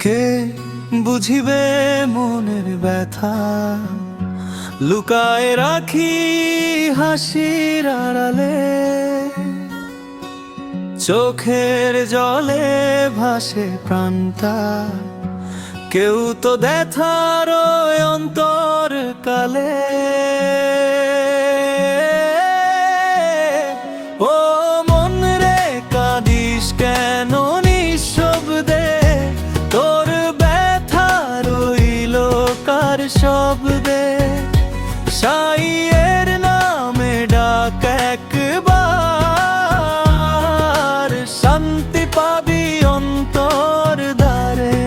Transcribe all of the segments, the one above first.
কে বুঝিবে মনের ব্যথা, লুকায় রাখি হাসির আড়ালে। চোখের জলে ভাসে প্রাণটা, কেউ তো দেখার অন্তর কালে। ও মন রে কাঁদিস কেন নিঃশব্দে, তোর ব্যথা রইল কার শব্দে। সাইয়ের নামে ডাক একবার, শান্তি পাবি অন্তর দ্বারে।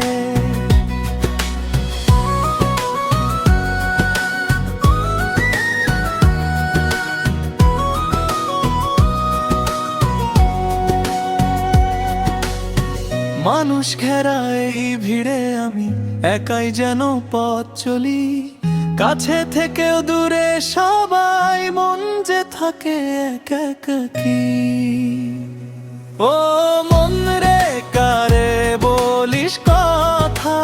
মানুষ ঘেরা এই ভিড়ে আমি একাই যেন পথ চলি, কাছে থেকেও দূরে সবাই মন যে থাকে এক একাকী। ও মন রে কারে বলিস কথা,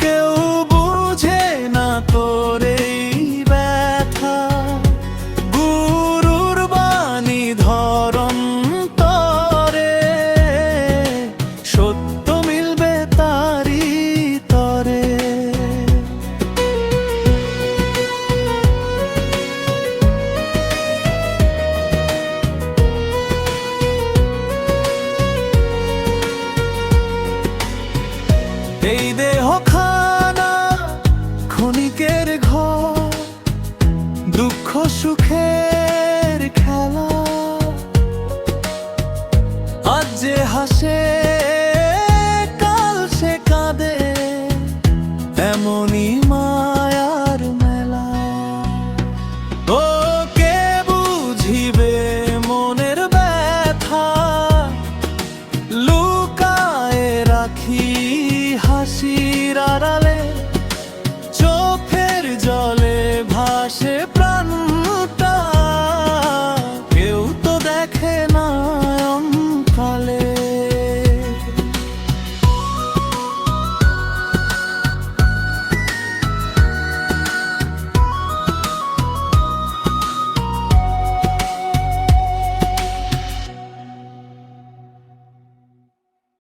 কেউ বুঝে না তোর এই ব্যথা। গুরুর বাণী ধরন তরে, সত্য মিলবে তারি তরে। এই দেহ খানা ক্ষণিকের ঘর, দুঃখ সুখের খেলা। আজ যে হাসে কাল সে কাঁদে, এমন